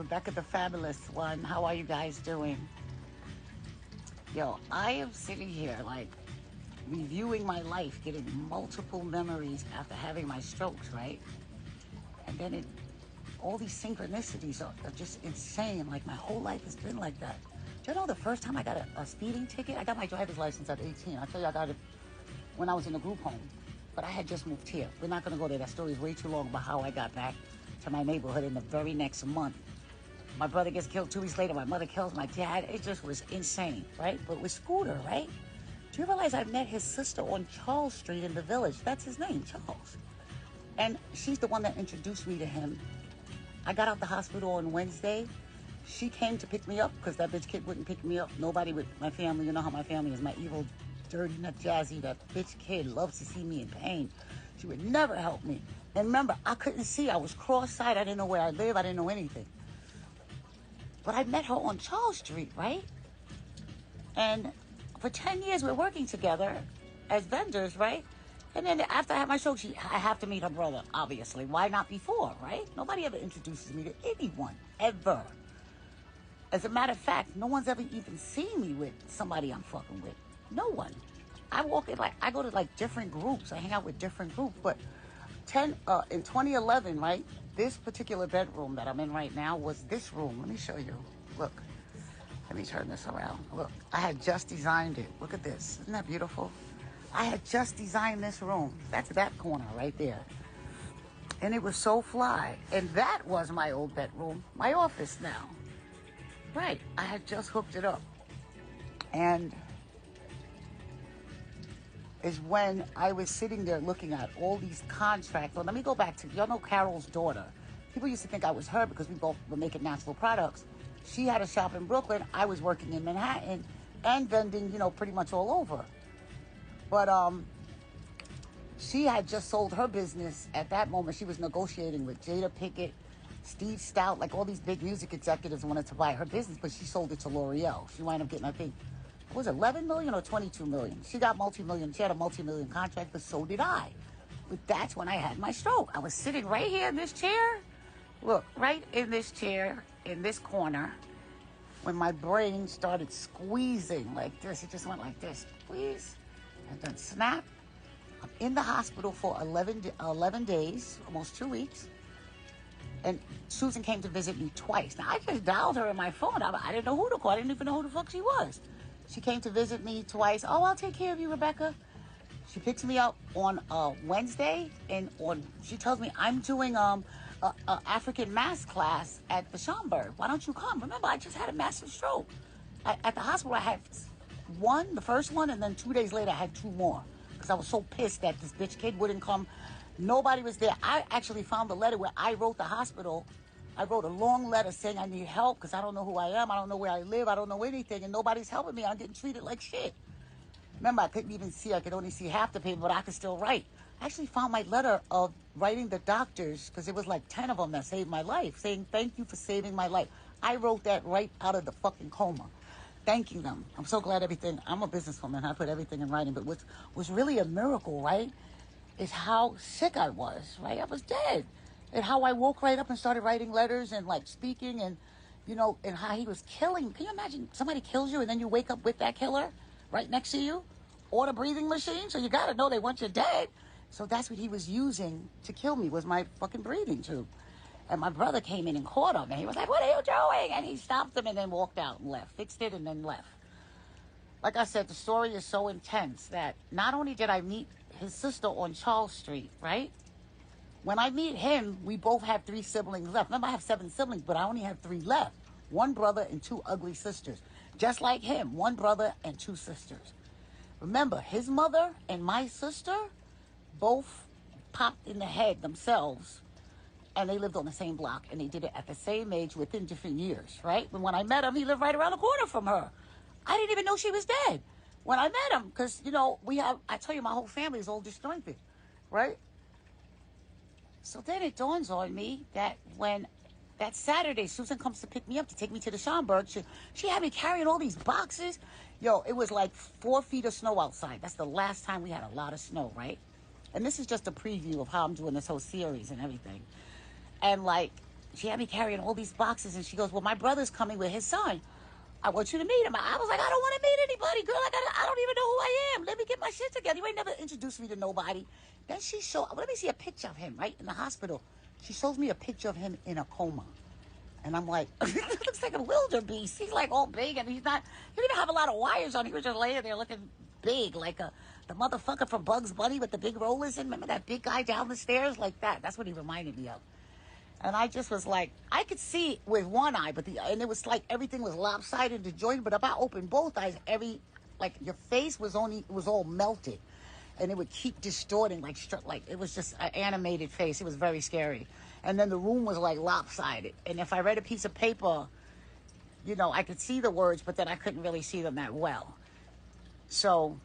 Rebecca the Fabulous One. How are you guys doing? Yo, I am sitting here like reviewing my life, getting multiple memories after having my strokes, right? And then all these synchronicities are just insane. Like my whole life has been like that. Do you know the first time I got a speeding ticket? I got my driver's license at 18. I tell you, I got it when I was in a group home. But I had just moved here. We're not going to go there. That story is way too long about how I got back to my neighborhood in the very next month. My brother gets killed 2 weeks later. My mother kills my dad. It just was insane, right? But with Scooter, right? Do you realize I met his sister on Charles Street in the village? That's his name, Charles. And she's the one that introduced me to him. I got out the hospital on Wednesday. She came to pick me up because that bitch kid wouldn't pick me up. Nobody with my family. You know how my family is. My evil, dirty, nut jazzy. That bitch kid loves to see me in pain. She would never help me. And remember, I couldn't see. I was cross-eyed. I didn't know where I live. I didn't know anything. But I met her on Charles Street, right? And for 10 years, we're working together as vendors, right? And then after I had my show, I have to meet her brother, obviously. Why not before, right? Nobody ever introduces me to anyone, ever. As a matter of fact, no one's ever even seen me with somebody I'm fucking with. No one. I go to different groups. I hang out with different groups. But in 2011, right? This particular bedroom that I'm in right now was this room. Let me show you. Look. Let me turn this around. Look, I had just designed it. Look at this. Isn't that beautiful? I had just designed this room. That's that corner right there. And it was so fly. And that was my old bedroom, my office now. Right. I had just hooked it up. And is when I was sitting there looking at all these contracts. Well, let me go back to, y'all know Carol's daughter. People used to think I was her because we both were making natural products. She had a shop in Brooklyn. I was working in Manhattan and vending, pretty much all over. But she had just sold her business. At that moment, she was negotiating with Jada Pinkett, Steve Stout, like all these big music executives wanted to buy her business, but she sold it to L'Oreal. She wound up getting, I think, was it 11 million or 22 million? She got multi-million. She had a multi-million contract, but so did I. But that's when I had my stroke. I was sitting right here in this chair. Look, right in this chair, in this corner, when my brain started squeezing like this. It just went like this, squeeze, and then snap. I'm in the hospital for 11 days, almost 2 weeks. And Susan came to visit me twice. Now, I just dialed her in my phone. I didn't know who to call. I didn't even know who the fuck she was. She came to visit me twice. Oh, I'll take care of you, Rebecca. She picks me up on Wednesday, and she tells me I'm doing a African mass class at the Schomburg. Why don't you come? Remember, I just had a massive stroke. At the hospital, I had the first one, and then 2 days later, I had two more. Because I was so pissed that this bitch kid wouldn't come. Nobody was there. I actually found the letter where I wrote the hospital. I wrote a long letter saying I need help because I don't know who I am. I don't know where I live. I don't know anything. And nobody's helping me. I'm getting treated like shit. Remember, I couldn't even see. I could only see half the paper, but I could still write. I actually found my letter of writing the doctors, because it was like 10 of them that saved my life, saying, thank you for saving my life. I wrote that right out of the fucking coma, thanking them. I'm so glad I'm a businesswoman. I put everything in writing. But what was really a miracle, right, is how sick I was, right? I was dead. And how I woke right up and started writing letters and speaking and, and how he was killing. Can you imagine somebody kills you and then you wake up with that killer right next to you, or the breathing machine? So you got to know they want you dead. So that's what he was using to kill me, was my fucking breathing tube. And my brother came in and caught him, and he was like, what are you doing? And he stopped him and then walked out and left, fixed it and then left. Like I said, the story is so intense that not only did I meet his sister on Charles Street, right? When I meet him, we both have 3 siblings left. Remember, I have 7 siblings, but I only have 3 left. 1 brother and 2 ugly sisters. Just like him, 1 brother and 2 sisters. Remember, his mother and my sister both popped in the head themselves, and they lived on the same block, and they did it at the same age within different years, right? When I met him, he lived right around the corner from her. I didn't even know she was dead when I met him, because, I tell you, my whole family is all disjointed, right? So then it dawns on me that when that Saturday, Susan comes to pick me up to take me to the Schomburg, she had me carrying all these boxes. Yo, it was like 4 feet of snow outside. That's the last time we had a lot of snow, right? And this is just a preview of how I'm doing this whole series and everything. And she had me carrying all these boxes, and she goes, well, my brother's coming with his son. I want you to meet him. I was like, I don't want to meet anybody, girl. I don't even know who I am. Let me get my shit together. You ain't never introduced me to nobody. Then she showed, let me see a picture of him, right, in the hospital. She shows me a picture of him in a coma. And I'm like, it looks like a wildebeest. He's like all big, and he didn't even have a lot of wires on. He was just laying there looking big, like the motherfucker from Bugs Bunny with the big rollers in. Remember that big guy down the stairs? Like that. That's what he reminded me of. And I just was like, I could see with one eye, and it was like everything was lopsided to join. But if I opened both eyes, your face was all melted, and it would keep distorting, like it was just an animated face. It was very scary. And then the room was like lopsided. And if I read a piece of paper, I could see the words, but then I couldn't really see them that well. So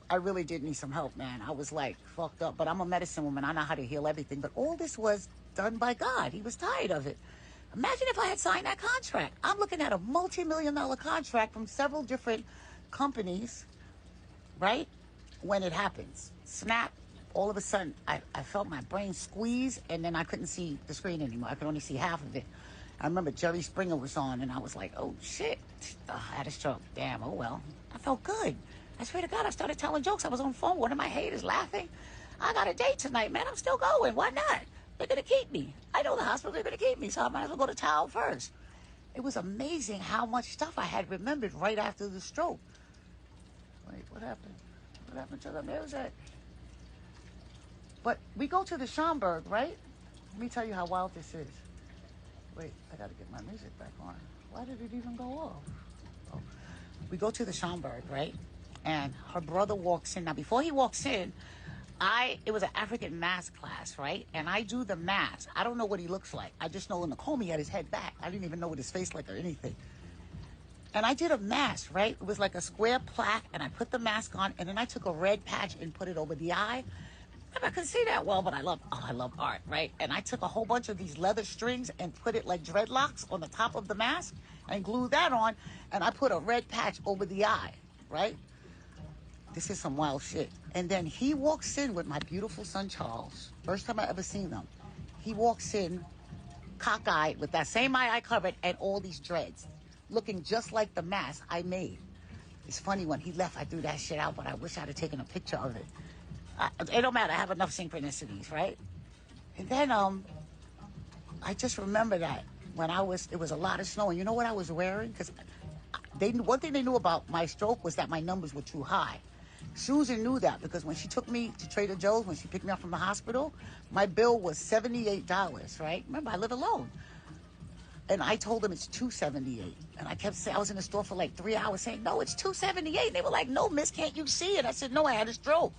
I really did need some help, man. I was like fucked up, but I'm a medicine woman. I know how to heal everything. But all this was done by God. He was tired of it. Imagine if I had signed that contract. I'm looking at a multi-million-dollar contract from several different companies, right? When it happens, snap, all of a sudden, I felt my brain squeeze, and then I couldn't see the screen anymore. I could only see half of it. I remember Jerry Springer was on, and I was like, oh, shit. I had a stroke. Damn, oh, well. I felt good. I swear to God, I started telling jokes. I was on the phone. One of my haters laughing. I got a date tonight, man. I'm still going. Why not? They're going to keep me. I know the hospital. They're going to keep me, so I might as well go to town first. It was amazing how much stuff I had remembered right after the stroke. Wait, what happened? What happened to the music? But we go to the Schomburg, right? Let me tell you how wild this is. Wait, I got to get my music back on. Why did it even go off? Oh. We go to the Schomburg, right? And her brother walks in. Now, before he walks in, it was an African mask class, right? And I do the mask. I don't know what he looks like. I just know in the coma he had his head back. I didn't even know what his face like or anything. And I did a mask, right? It was like a square plaque, and I put the mask on, and then I took a red patch and put it over the eye. I couldn't see that well, but I love art, right? And I took a whole bunch of these leather strings and put it like dreadlocks on the top of the mask and glued that on, and I put a red patch over the eye, right? This is some wild shit. And then he walks in with my beautiful son, Charles. First time I ever seen them. He walks in cockeyed with that same eye I covered and all these dreads, looking just like the mask I made. It's funny, when he left, I threw that shit out, but I wish I'd have taken a picture of it. It don't matter. I have enough synchronicities, right? And then I just remember that when it was a lot of snow. And you know what I was wearing? Because one thing they knew about my stroke was that my numbers were too high. Susan knew that, because when she took me to Trader Joe's, when she picked me up from the hospital, my bill was $78, right? Remember, I live alone. And I told them it's $278. And I kept saying, I was in the store for like 3 hours saying, no, it's $278. And they were like, no, miss, can't you see it? I said, no, I had a stroke.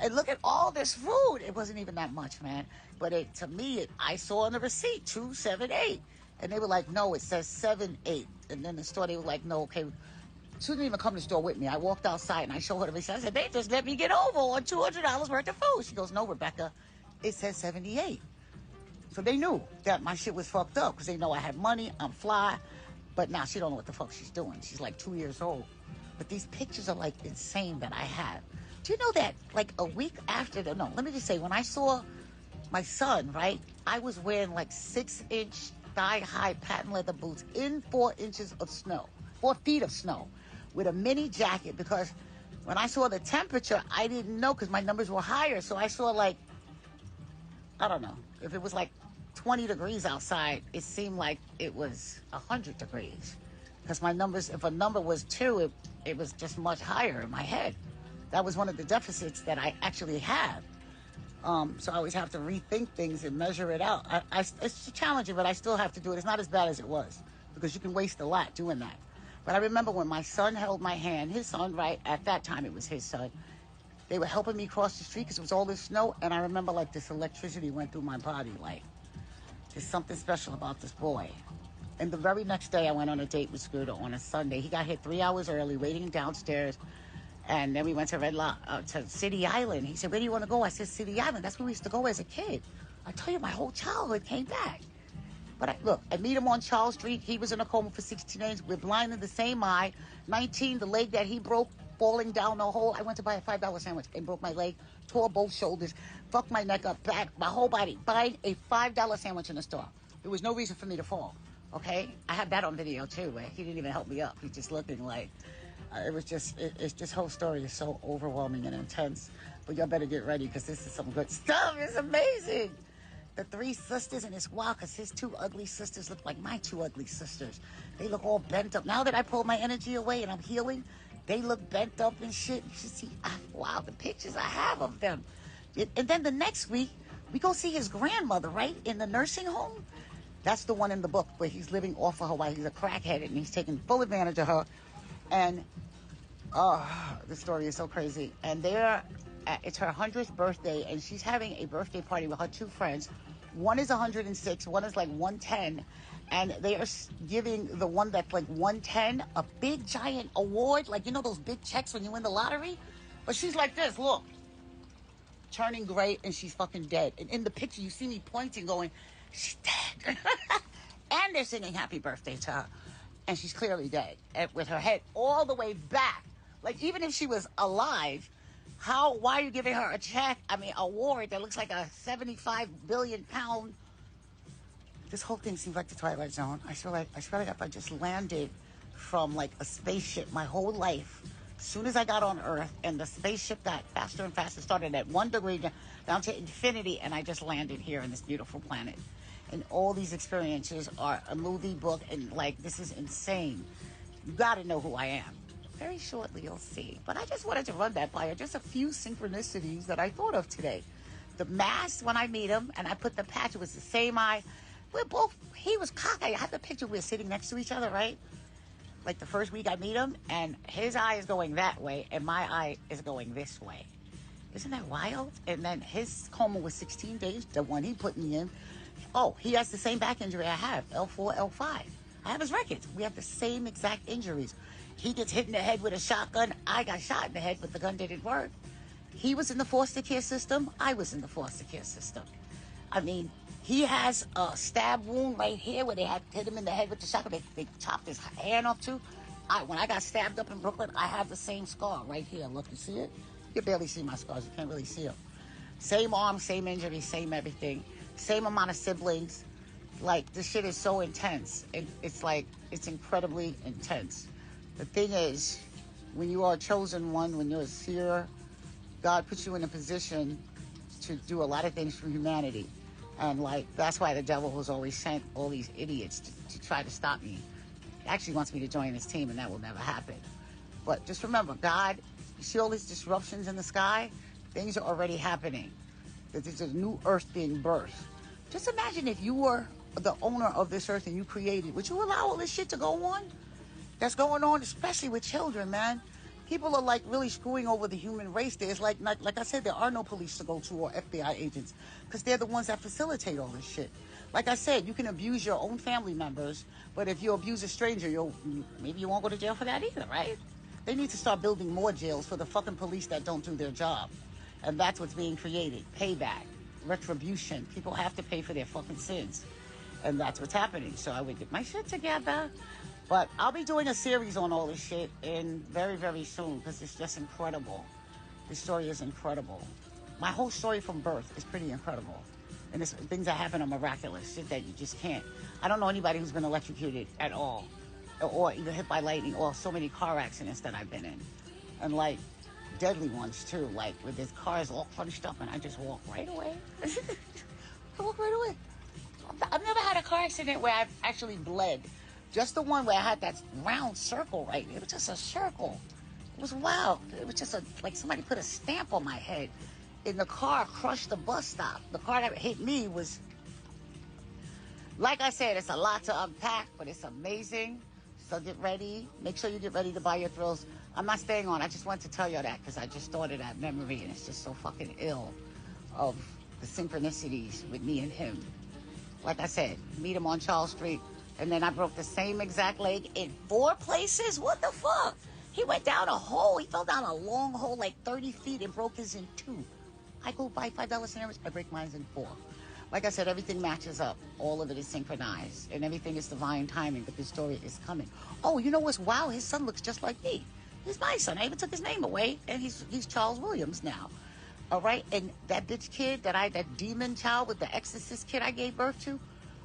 And look at all this food. It wasn't even that much, man. But to me, I saw on the receipt, $278. And they were like, no, it says $78. And then the store, they were like, no, okay. She didn't even come to the store with me. I walked outside and I showed her the receipt. I said, they just let me get over on $200 worth of food. She goes, no, Rebecca, it says $78. So they knew that my shit was fucked up, because they know I had money, I'm fly. But now she don't know what the fuck she's doing. She's like 2 years old. But these pictures are like insane that I have. Do you know that like a week after let me just say, when I saw my son, right, I was wearing like 6-inch thigh-high patent leather boots in 4 inches of snow, 4 feet of snow, with a mini jacket, because when I saw the temperature, I didn't know, because my numbers were higher. So I saw like, I don't know, if it was like 20 degrees outside, it seemed like it was 100 degrees. Because my numbers, if a number was 2, it was just much higher in my head. That was one of the deficits that I actually have. So I always have to rethink things and measure it out. It's challenging, but I still have to do it. It's not as bad as it was, because you can waste a lot doing that. But I remember when my son held my hand, his son, right, at that time it was his son, they were helping me cross the street because it was all this snow, and I remember like this electricity went through my body, like there's something special about this boy. And the very next day I went on a date with Scooter on a Sunday. He got here 3 hours early, waiting downstairs. And then we went to to City Island. He said, where do you want to go? I said, City Island. That's where we used to go as a kid. I tell you, my whole childhood came back. But I meet him on Charles Street. He was in a coma for 16 days. We're blind in the same eye. 19, the leg that he broke, falling down the hole. I went to buy a $5 sandwich and broke my leg, tore both shoulders, fucked my neck up, back, my whole body, buying a $5 sandwich in the store. There was no reason for me to fall. Okay, I have that on video too, where he didn't even help me up. He's just looking like it's just whole story is so overwhelming and intense. But y'all better get ready because this is some good stuff. It's amazing. The three sisters, and it's wild because his two ugly sisters look like my two ugly sisters. They look all bent up. Now that I pulled my energy away and I'm healing, they look bent up and shit. You should see, wow, the pictures I have of them. And then the next week, we go see his grandmother, right, in the nursing home. That's the one in the book where he's living off of her while he's a crackhead and he's taking full advantage of her. And the story is so crazy. And it's her 100th birthday, and she's having a birthday party with her two friends. One is 106, one is like 110, and they are giving the one that's like 110 a big giant award, like, you know those big checks when you win the lottery? But she's like this, look, turning gray, and she's fucking dead. And in the picture, you see me pointing, going, she's dead. And they're singing happy birthday to her, and she's clearly dead, and with her head all the way back. Like, even if she was alive, why are you giving her a check? I mean, award that looks like a 75 billion pound. This whole thing seems like the Twilight Zone. I feel like if I just landed from like a spaceship my whole life, as soon as I got on Earth and the spaceship got faster and faster, started at 1 degree down to infinity, and I just landed here on this beautiful planet. And all these experiences are a movie, book, and like, this is insane. You gotta know who I am. Very shortly you'll see. But I just wanted to run that by you. Just a few synchronicities that I thought of today. The mask, when I meet him, and I put the patch, it was the same eye. He was cockeyed. I have the picture, we were sitting next to each other, right? Like the first week I meet him, and his eye is going that way, and my eye is going this way. Isn't that wild? And then his coma was 16 days, the one he put me in. Oh, he has the same back injury I have, L4, L5. I have his records. We have the same exact injuries. He gets hit in the head with a shotgun. I got shot in the head, but the gun didn't work. He was in the foster care system. I was in the foster care system. I mean, he has a stab wound right here where they had hit him in the head with the shotgun. They chopped his hand off too. When I got stabbed up in Brooklyn, I have the same scar right here. Look, you see it? You can barely see my scars. You can't really see them. Same arm, same injury, same everything. Same amount of siblings. Like, this shit is so intense. It's incredibly intense. The thing is, when you are a chosen one, when you're a seer, God puts you in a position to do a lot of things for humanity. And like, that's why the devil has always sent all these idiots to try to stop me. He actually wants me to join his team, and that will never happen. But just remember, God, you see all these disruptions in the sky? Things are already happening. There's a new earth being birthed. Just imagine if you were the owner of this earth and you created, would you allow all this shit to go on? That's going on, especially with children, man. People are like really screwing over the human race. There's like I said, there are no police to go to or FBI agents because they're the ones that facilitate all this shit. Like I said, you can abuse your own family members, but if you abuse a stranger, maybe you won't go to jail for that either, right? They need to start building more jails for the fucking police that don't do their job. And that's what's being created. Payback, retribution. People have to pay for their fucking sins. And that's what's happening. So I would get my shit together. But I'll be doing a series on all this shit very, very soon because it's just incredible. This story is incredible. My whole story from birth is pretty incredible. And things that happen are miraculous. Shit that you just can't. I don't know anybody who's been electrocuted at all. Or either hit by lightning or so many car accidents that I've been in. And like deadly ones too. Like with his cars all crunched up and I just walk right away. I walk right away. I've never had a car accident where I've actually bled. Just the one where I had that round circle, right? It was just a circle. It was wild. It was just like somebody put a stamp on my head. And the car crushed the bus stop. The car that hit me was, like I said, it's a lot to unpack, but it's amazing. So get ready. Make sure you get ready to buy your thrills. I'm not staying on. I just wanted to tell you that because I just thought of that memory and it's just so fucking ill of the synchronicities with me and him. Like I said, meet him on Charles Street. And then I broke the same exact leg in 4 places? What the fuck? He went down a hole. He fell down a long hole like 30 feet and broke his in 2. I go buy $5 sandwich. I break mine in 4. Like I said, everything matches up. All of it is synchronized. And everything is divine timing. But this story is coming. Oh, you know what's wow? His son looks just like me. He's my son. I even took his name away. And he's Charles Williams now. All right? And that bitch kid, that demon child with the exorcist kid I gave birth to,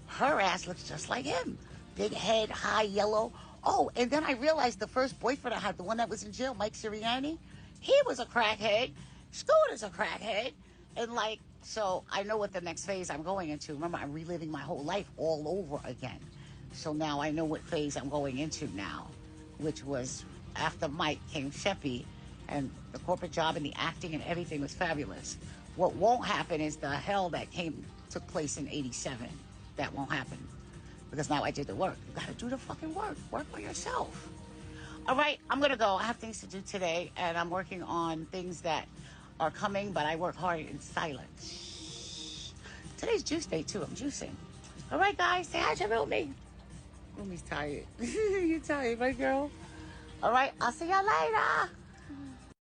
Her ass looks just like him. Big head, high yellow. Oh, and then I realized the first boyfriend I had, the one that was in jail, Mike Sirianni, he was a crackhead. Scooter's a crackhead. And like, so I know what the next phase I'm going into. Remember, I'm reliving my whole life all over again. So now I know what phase I'm going into now, which was after Mike came Sheppy, and the corporate job and the acting and everything was fabulous. What won't happen is the hell that took place in 87. That won't happen. Because now I did the work. You gotta do the fucking work. Work for yourself. All right, I'm gonna go. I have things to do today, and I'm working on things that are coming, but I work hard in silence. Today's juice day, too. I'm juicing. All right, guys, say hi to Rumi. Rumi's tired. You tired, right, girl? All right, I'll see y'all later.